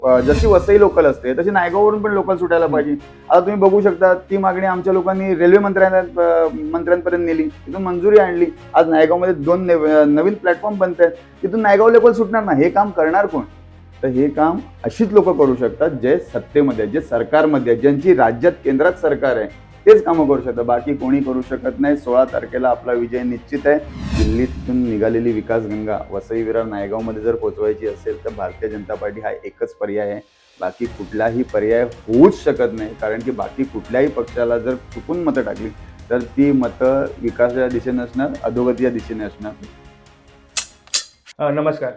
जशी वसई लोकल असते तशी नायगाववरून पण लोकल सुटायला पाहिजे. आता तुम्ही बघू शकता ती मागणी आमच्या लोकांनी रेल्वे मंत्र्यांपर्यंत नेली, तिथून मंजुरी आणली. आज नायगावमध्ये 2 नवीन प्लॅटफॉर्म बनत आहेत, तिथून नायगाव लोकल सुटणार ना. हे काम करणार कोण? तर हे काम अशीच लोक करू शकतात जे सत्तेमध्ये आहेत, जे सरकारमध्ये आहेत, ज्यांची राज्यात केंद्रात सरकार आहे, तेच कामं करू शकतात. बाकी कोणी करू शकत नाही. 16 तारखेला आपला विजय निश्चित आहे. दिल्लीतून निघालेली विकास गंगा वसई विरार नायगावमध्ये जर पोहोचवायची असेल तर भारतीय जनता पार्टी हा एकच पर्याय आहे. बाकी कुठलाही पर्याय होऊच शकत नाही, कारण की बाकी कुठल्याही पक्षाला जर चुकून मतं टाकली तर ती मतं विकासाच्या दिशेने असणार, अधोगतीच्या दिशेने असणार. नमस्कार.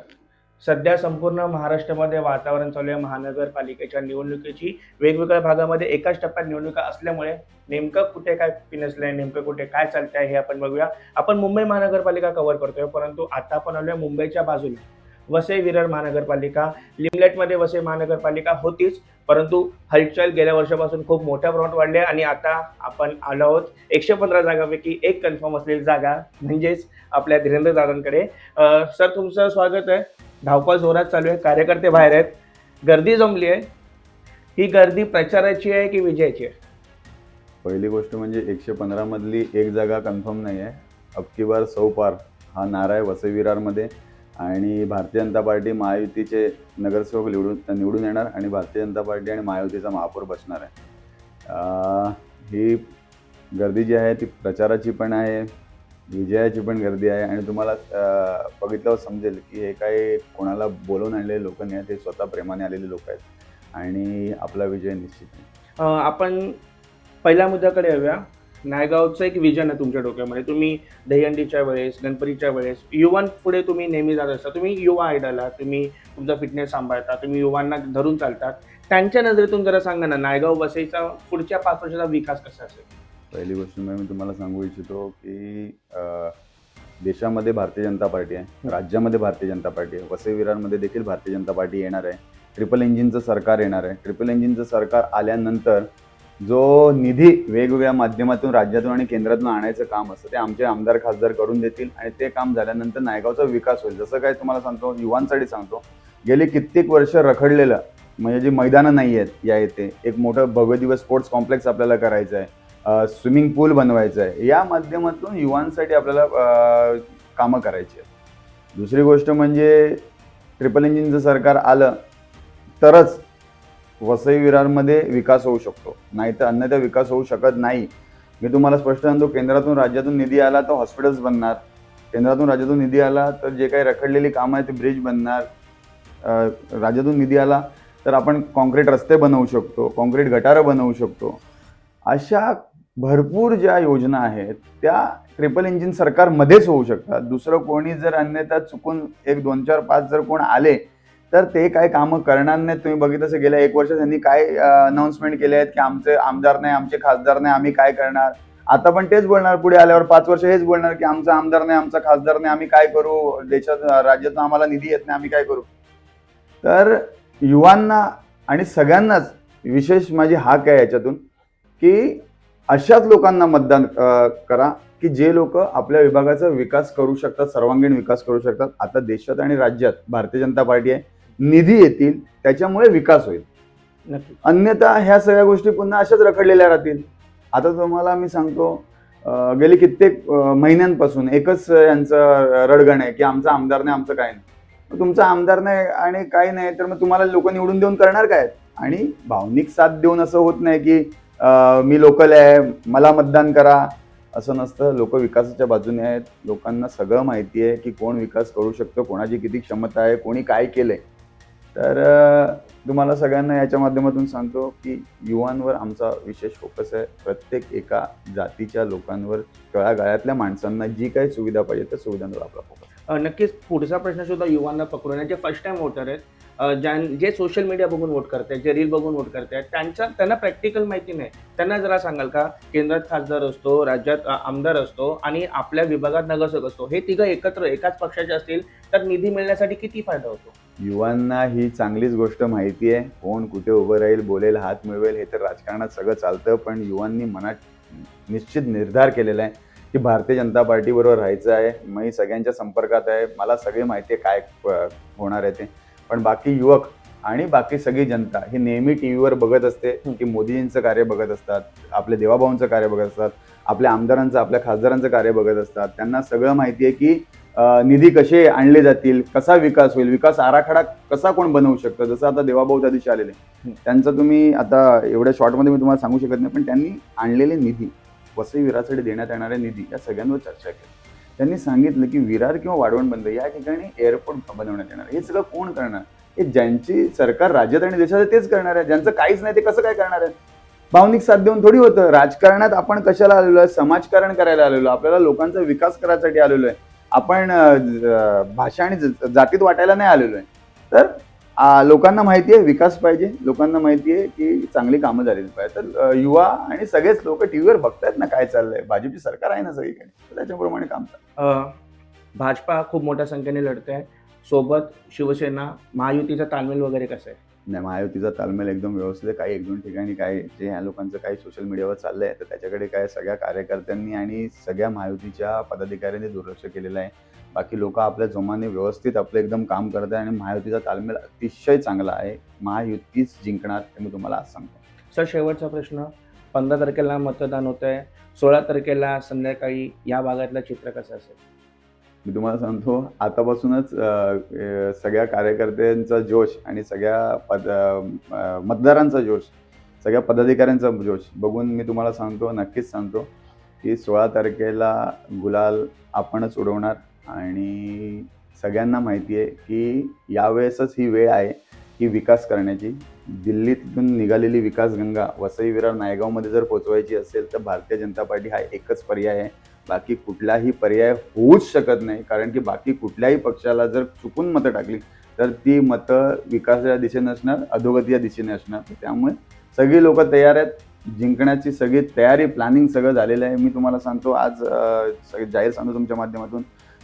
सध्या संपूर्ण महाराष्ट्रामध्ये वातावरण चालू आहे महानगरपालिकेच्या निवडणुकीची. वेगवेगळ्या भागामध्ये एकाच टप्प्यात निवडणुका असल्यामुळे नेमकं कुठे काय फिनसलंय, नेमकं कुठे काय चालतंय हे आपण बघूया. आपण मुंबई महानगरपालिका कव्हर करतोय, परंतु आता आपण आलोय मुंबईच्या बाजूला. वसई विरार महानगरपालिका, लिमलेटमध्ये वसई महानगरपालिका होतीच, परंतु हलचल गेल्या वर्षापासून खूप मोठ्या प्रमाणात वाढली आहे आणि आता आपण आलो आहोत 115 जागांपैकी एक कन्फर्म असलेली जागा म्हणजेच आपल्या धीरेंद्र दादांकडे. सर, तुमचं स्वागत आहे. धावपळ जोरात चालू आहे, कार्यकर्ते बाहेर आहेत, गर्दी जमली आहे. ही गर्दी प्रचाराची आहे की विजयाची आहे? पहिली गोष्ट म्हणजे 115 मधली एक जागा कन्फर्म नाही आहे. अबकी बार 100 पार हा नारा आहे वसई विरारमध्ये आणि भारतीय जनता पार्टी महायुतीचे नगरसेवक निवडून येणार आणि भारतीय जनता पार्टी आणि महायुतीचा महापौर बसणार आहे. ही गर्दी जी आहे ती प्रचाराची पण आहे, विजयाची पण गर्दी आहे आणि तुम्हाला बघितल्यावर समजेल की हे काही कोणाला बोलवून आणलेले लोक नाही आहेत, हे स्वतः प्रेमाने आलेले लोक आहेत आणि आपला विजय निश्चित आहे. आपण पहिल्या मुद्द्याकडे येऊया. नायगावचं एक विजन आहे तुमच्या डोक्यामध्ये. तुम्ही दहीहंडीच्या वेळेस, गणपतीच्या वेळेस युवांपुढे तुम्ही नेहमी जात असता. तुम्ही युवा आयडल आहात, तुम्ही तुमचा फिटनेस सांभाळता, तुम्ही युवांना धरून चालतात. त्यांच्या नजरेतून जरा सांगा ना, नायगाव वसईचा पुढच्या 5 वर्षाचा विकास कसा असेल? पहिली गोष्ट मी तुम्हाला सांगू इच्छितो की देशामध्ये भारतीय जनता पार्टी आहे, राज्यामध्ये भारतीय जनता पार्टी आहे, वसई विरारमध्ये देखील भारतीय जनता पार्टी येणार आहे. ट्रिपल इंजिनचं सरकार येणार आहे. ट्रिपल इंजिनचं सरकार आल्यानंतर जो निधी वेगवेगळ्या माध्यमातून राज्यातून आणि केंद्रातून आणायचं काम असतं ते आमचे आमदार खासदार करून देतील आणि ते काम झाल्यानंतर नायगावचा विकास होईल. जसं काय तुम्हाला सांगतो, युवांसाठी सांगतो, गेली कित्येक वर्ष रखडलेलं म्हणजे जी मैदानं नाही आहेत या येथे एक मोठं भव्य दिवस स्पोर्ट्स कॉम्प्लेक्स आपल्याला करायचं आहे, स्विमिंग पूल बनवायचं आहे. या माध्यमातून युवांसाठी आपल्याला कामं करायची आहेत. दुसरी गोष्ट म्हणजे ट्रिपल इंजिनचं सरकार आलं तरच वसई विरारमध्ये विकास होऊ शकतो, नाही तर अन्यथा विकास होऊ शकत नाही. मी तुम्हाला स्पष्ट सांगतो, केंद्रातून राज्यातून निधी आला तर हॉस्पिटल्स बनणार, केंद्रातून राज्यातून निधी आला तर जे काही रखडलेली कामं आहेत ते ब्रिज बनणार, राज्यातून निधी आला तर आपण कॉन्क्रीट रस्ते बनवू शकतो, कॉन्क्रीट गटारं बनवू शकतो. अशा भरपूर ज्या योजना आहेत त्या ट्रिपल इंजिन सरकारमध्येच होऊ शकतात. दुसरं कोणी जर अन्यथा चुकून 1, 2, 4, 5 जर कोण आले तर ते काय कामं करणार नाहीत. तुम्ही बघितलं असेल गेल्या 1 वर्षात त्यांनी काय अनाऊन्समेंट केले आहेत की आमचे आमदार नाही, आमचे खासदार नाही, आम्ही काय करणार. आता पण तेच बोलणार, पुढे आल्यावर 5 वर्ष हेच बोलणार की आमचा आमदार नाही, आमचा खासदार नाही, आम्ही काय करू, देशात राज्यातून आम्हाला निधी येत नाही, आम्ही काय करू. तर युवांना आणि सगळ्यांनाच विशेष माझी हाक आहे याच्यातून की अशाच लोकांना मतदान करा की जे लोक आपल्या विभागाचा विकास करू शकतात, सर्वांगीण विकास करू शकतात. आता देशात आणि राज्यात भारतीय जनता पार्टी आहे, निधी येतील त्याच्यामुळे विकास होईल. नक्की. अन्यथा ह्या सगळ्या गोष्टी पुन्हा अशाच रखडलेल्या राहतील. आता तुम्हाला मी सांगतो, गेली कित्येक महिन्यांपासून एकच यांचं रडगण आहे की आमचा आमदार नाही, आमचं काय नाही. तुमचा आमदार नाही आणि काही नाही तर मग तुम्हाला लोक निवडून देऊन करणार काय? आणि भावनिक साथ देऊन असं होत नाही की मी लोकल आहे, मला मतदान करा, असं नसतं. लोक विकासाच्या बाजूने आहेत. लोकांना सगळं माहिती आहे की कोण विकास करू शकतो, कोणाची किती क्षमता आहे, कोणी काय केलंय. तर तुम्हाला सगळ्यांना याच्या माध्यमातून सांगतो की युवांवर आमचा विशेष फोकस आहे. प्रत्येक एका जातीच्या लोकांवर, तळागाळातल्या माणसांना जी काही सुविधा पाहिजे त्या सुविधांवर आपला फोकस. नक्कीच पुढचा प्रश्न सुद्धा युवांना पकडून आहे. जे फर्स्ट टाइम वोटर आहेत, जे सोशल मीडिया बघून वोट करतात, जे रील बघून वोट करतात, त्यांना प्रॅक्टिकल माहिती नाही. त्यांना जरा सांगाल का, केंद्रात खासदार असतो, राज्यात आमदार असतो आणि आपल्या विभागात नगरसेवक असतो, हे तिघं एकत्र एकाच पक्षाचे असतील तर निधी मिळण्यासाठी किती फायदा होतो? युवांना ही चांगलीच गोष्ट माहिती आहे. कोण कुठे उभं राहील, बोलेल, हात मिळवेल, हे तर राजकारणात सगळं चालतं. पण युवांनी मनात निश्चित निर्धार केलेला आहे की भारतीय जनता पार्टीबरोबर राहायचं आहे. मी सगळ्यांच्या संपर्कात आहे, मला सगळी माहिती आहे काय होणार आहे ते. पण बाकी युवक आणि बाकी सगळी जनता ही नेहमी टीव्हीवर बघत असते की मोदीजींचं कार्य बघत असतात, आपल्या देवाभाऊंचं कार्य बघत असतात, आपल्या आमदारांचं आपल्या खासदारांचं कार्य बघत असतात. त्यांना सगळं माहिती आहे की निधी कसे आणले जातील, कसा विकास होईल, विकास आराखडा कसा कोण बनवू शकतं. जसं आता देवाभाऊ त्या दिवशी आलेले, त्यांचं तुम्ही आता एवढ्या शॉर्टमध्ये मी तुम्हाला सांगू शकत नाही, पण त्यांनी आणलेले निधी, वसई विरारसाठी देण्यात येणारे निधी या सगळ्यांवर चर्चा केली. त्यांनी सांगितलं की विरार किंवा वाढवण बंद या ठिकाणी एअरपोर्ट बनवण्यात येणार. हे सगळं कोण करणार? हे ज्यांची सरकार राज्यात आणि देशात आहे तेच करणार आहे. ज्यांचं काहीच नाही ते कसं काय करणार आहे? भावनिक साथ देऊन थोडी होतं. राजकारणात आपण कशाला आलेलो आहे? समाजकारण करायला आलेलो, आपल्याला लोकांचा विकास करायसाठी आलेलो आहे. आपण भाषा आणि जातीत वाटायला नाही आलेलो आहे. तर लोकांना माहिती आहे विकास पाहिजे, लोकांना माहिती आहे की चांगली कामं झालेली पाहिजे. तर युवा आणि सगळेच लोक टीव्हीवर बघतायत ना काय चाललंय. भाजपची सरकार आहे ना सगळीकडे, तर त्याच्याप्रमाणे काम चालतं. भाजपा खूप मोठ्या संख्येने लढते आहे, सोबत शिवसेना, महायुतीचा ताळमेळ वगैरे कसं आहे? नाही, महायुतीचा ताळमेळ एकदम व्यवस्थित आहे. काही एक दोन ठिकाणी काय जे ह्या लोकांचं काही सोशल मीडियावर चाललंय तर त्याच्याकडे काय सगळ्या कार्यकर्त्यांनी आणि सगळ्या महायुतीच्या पदाधिकाऱ्यांनी दुर्लक्ष केलेलं आहे. बाकी लोक आपल्या जोमाने व्यवस्थित आपलं एकदम काम करत आहे आणि महायुतीचा ताळमेळ अतिशय चांगला आहे. महायुतीच जिंकणार हे मी तुम्हाला आज सांगतो. सर, शेवटचा प्रश्न, 15 तारखेला मतदान होत आहे, 16 तारखेला संध्याकाळी या भागातलं चित्र कसं असेल? मी तुम्हाला सांगतो आतापासूनच सगळ्या कार्यकर्त्यांचा जोश आणि सगळ्या मतदारांचा जोश, सगळ्या पदाधिकाऱ्यांचा जोश बघून मी तुम्हाला सांगतो, नक्कीच सांगतो की 16 तारखेला गुलाल आपणच उडवणार. आणि सगळ्यांना माहिती आहे की यावेळेसच ही वेळ आहे की विकास करण्याची. दिल्लीतून निघालेली विकासगंगा वसई विरार नायगावमध्ये जर पोचवायची असेल तर भारतीय जनता पार्टी हा एकच पर्याय आहे. बाकी कुठलाही पर्याय होऊच शकत नाही, कारण की बाकी कुठल्याही पक्षाला जर चुकून मतं टाकली तर ती मतं विकासाच्या दिशेने असणार, अधोगतीच्या दिशेने असणार. त्यामुळे सगळी लोक तयार आहेत, जिंकण्याची सगळी तयारी, प्लॅनिंग सगळं झालेलं आहे. मी तुम्हाला सांगतो आज जाहीर सांगतो तुमच्या माध्यमातून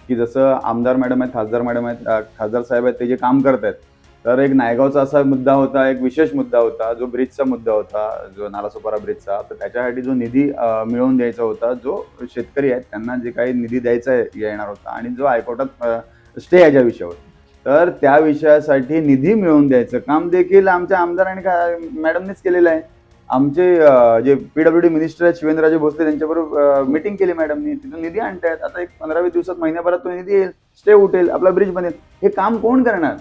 की जसं आमदार मॅडम आहेत, खासदार मॅडम आहेत, खासदार साहेब आहेत, ते जे काम करत आहेत, तर एक नायगावचा असा मुद्दा होता, एक विशेष मुद्दा होता, जो ब्रिजचा मुद्दा होता, जो नालासोपारा ब्रिजचा. तर त्याच्यासाठी जो निधी मिळवून द्यायचा होता, जो शेतकरी आहेत त्यांना जे काही निधी द्यायचा येणार होता आणि जो हायकोर्टात स्टे आहे ज्या विषयावर, तर त्या विषयासाठी निधी मिळवून द्यायचं काम देखील आमच्या आमदार आणि मॅडमनेच केलेलं आहे. आमचे जे PWD मिनिस्टर आहेत शिवेंद्रराजे भोसले, त्यांच्याबरोबर मीटिंग केली मॅडमनी, तिथून निधी आणतायत. आता एक 15-20 दिवसात, महिन्याभरात तो निधी येईल, स्टे उठेल, आपला ब्रिज बनेल. हे काम कोण करणार?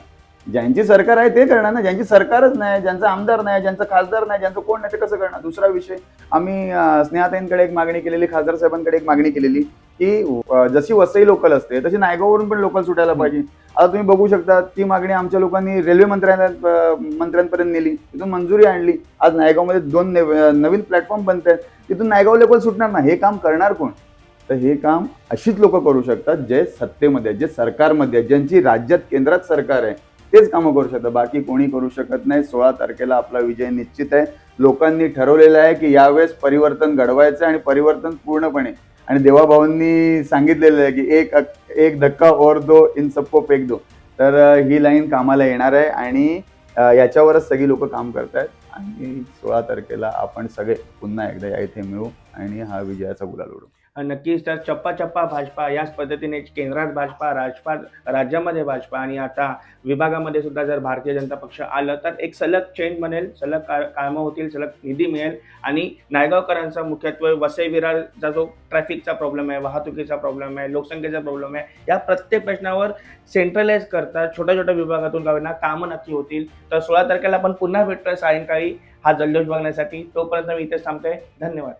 ज्यांची सरकार आहे ते करणार ना. ज्यांची सरकारच नाही, ज्यांचा आमदार नाही, ज्यांचा खासदार नाही, ज्यांचं कोण नाही, ते कसं करणार? दुसरा विषय, आम्ही स्नेहाताईंकडे एक मागणी केलेली, खासदार साहेबांकडे एक मागणी केलेली की जशी वसई लोकल असते तशी नायगाववरून पण लोकल सुटायला पाहिजे. आता तुम्ही बघू शकता ती मागणी आमच्या लोकांनी रेल्वे मंत्र्यांपर्यंत नेली, तिथून मंजुरी आणली. आज नायगावमध्ये 2 नवीन प्लॅटफॉर्म बनत आहेत, तिथून नायगाव लोकल सुटणार ना. हे काम करणार कोण? तर हे काम अशीच लोक करू शकतात जे सत्तेमध्ये, जे सरकारमध्ये, ज्यांची राज्यात केंद्रात सरकार आहे, तेच कामं करू शकतात. बाकी कोणी करू शकत नाही. 16 तारखेला आपला विजय निश्चित आहे. लोकांनी ठरवलेलं आहे की यावेळेस परिवर्तन घडवायचं आणि परिवर्तन पूर्णपणे. आणि देवाभाऊंनी सांगितलेलं आहे की एक धक्का और दो इन सबको फेक दो. तर ही लाईन कामाला येणार आहे आणि याच्यावरच सगळी लोक काम करतायत. आणि 16 तारखेला आपण सगळे पुन्हा एकदा या इथे मिळू आणि हा विजयाचा गुलाल उडवू. नक्कीच. तर चप्पा भाजपा याच पद्धतीने केंद्रात भाजपा, राज्यामध्ये भाजपा आणि आता विभागामध्ये सुद्धा जर भारतीय जनता पक्ष आलं तर एक सलग चेंज बनेल, सलग कामं होतील, सलग निधी मिळेल. आणि नायगावकरांचा मुख्यत्वे वसई विरारचा जो ट्रॅफिकचा प्रॉब्लेम आहे, वाहतुकीचा प्रॉब्लेम आहे, लोकसंख्येचा प्रॉब्लेम आहे, या प्रत्येक प्रश्नावर सेंट्रलाइज करतात छोट्या छोट्या विभागातून गावांना कामं नक्की होतील. तर 16 तारखेला आपण पुन्हा भेटतोय सायंकाळी हा जल्लोष बघण्यासाठी. तोपर्यंत मी इथेच थांबतोय. धन्यवाद.